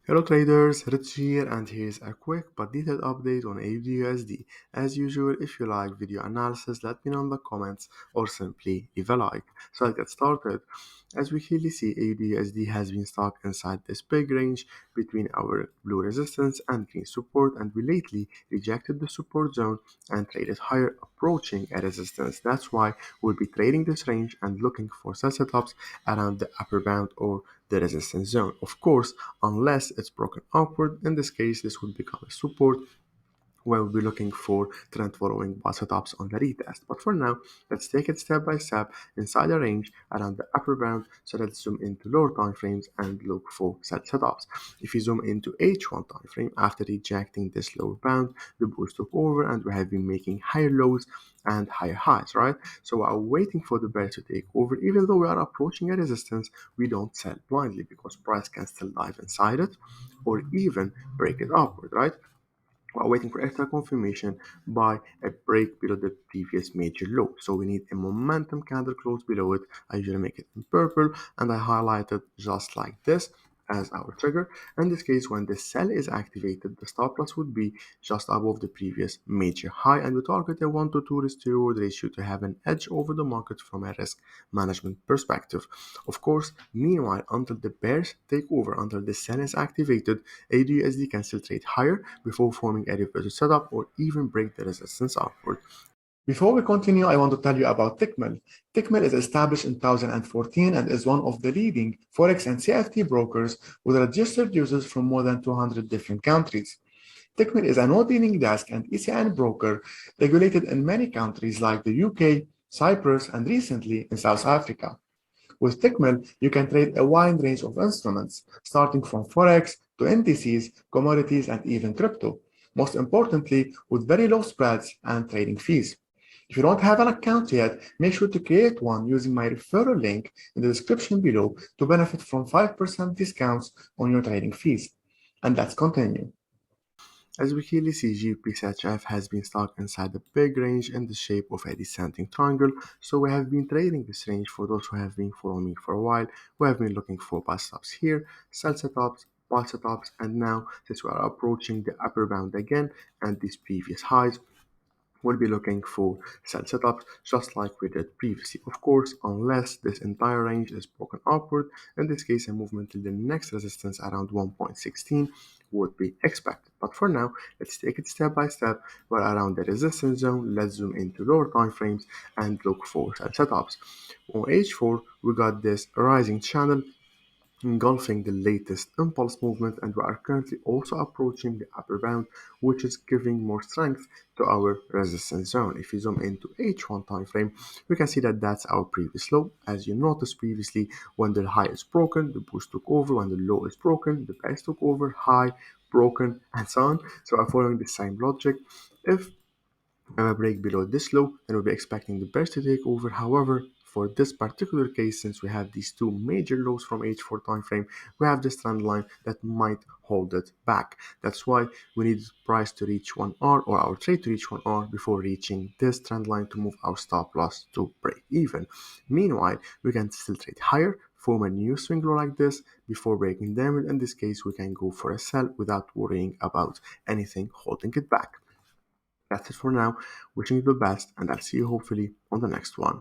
Hello traders, Rich here, and here's a quick but detailed update on AUDUSD. As usual, if you like video analysis, let me know in the comments or simply leave a like. So let's get started. As we clearly see, AUDUSD has been stuck inside this big range between our blue resistance and green support, and we lately rejected the support zone and traded higher, approaching a resistance. That's why we'll be trading this range and looking for sell setups around the upper bound or the resistance zone. Of course, unless it's broken upward. In this case, this would become a support where we'll be looking for trend following bar setups on the retest. But for now, let's take it step by step inside the range around the upper bound. So let's zoom into lower time frames and look for sell setups. If you zoom into H1 time frame, after rejecting this lower bound, the bulls took over and we have been making higher lows and higher highs, right? So while waiting for the bear to take over, even though we are approaching a resistance, we don't sell blindly because price can still dive inside it or even break it upward, right? While waiting for extra confirmation by a break below the previous major low. So we need a momentum candle close below it. I usually make it in purple and I highlight it just like this as our trigger. In this case, when the sell is activated, the stop loss would be just above the previous major high, and we target a 1 to 2 risk to reward ratio to have an edge over the market from a risk management perspective. Of course, meanwhile, until the bears take over, until the sell is activated, AUDUSD can still trade higher before forming a reversal setup or even break the resistance upward. Before we continue, I want to tell you about Tickmill. Tickmill is established in 2014 and is one of the leading Forex and CFD brokers with registered users from more than 200 different countries. Tickmill is a no-dealing desk and ECN broker regulated in many countries like the UK, Cyprus, and recently in South Africa. With Tickmill, you can trade a wide range of instruments, starting from Forex to indices, commodities, and even crypto. Most importantly, with very low spreads and trading fees. If you don't have an account yet, make sure to create one using my referral link in the description below to benefit from 5% discounts on your trading fees. And let's continue. As we clearly see, GBPCHF has been stuck inside the big range in the shape of a descending triangle, so we have been trading this range. For those who have been following me for a while, we have been looking for buy stops here, sell setups, buy setups, and now since we are approaching the upper bound again and these previous highs, we'll be looking for sell setups just like we did previously. Of course, unless this entire range is broken upward, in this case a movement to the next resistance around 1.16 would be expected. But for now, let's take it step by step. We're around the resistance zone. Let's zoom into lower time frames and look for sell setups. On H4, we got this rising channel engulfing the latest impulse movement, and we are currently also approaching the upper bound, which is giving more strength to our resistance zone. If you zoom into H1 time frame, we can see that that's our previous low. As you noticed previously, when the high is broken, the boost took over. When the low is broken, the base took over, high, broken, and so on. So I'm following the same logic. If a break below this low, then we'll be expecting the bears to take over. However, for this particular case, since we have these two major lows from H4 time frame, we have this trend line that might hold it back. That's why we need price to reach 1R or our trade to reach 1R before reaching this trend line to move our stop loss to break even. Meanwhile, we can still trade higher, form a new swing low like this before breaking them. In this case, we can go for a sell without worrying about anything holding it back. That's it for now. Wishing you the best, and I'll see you hopefully on the next one.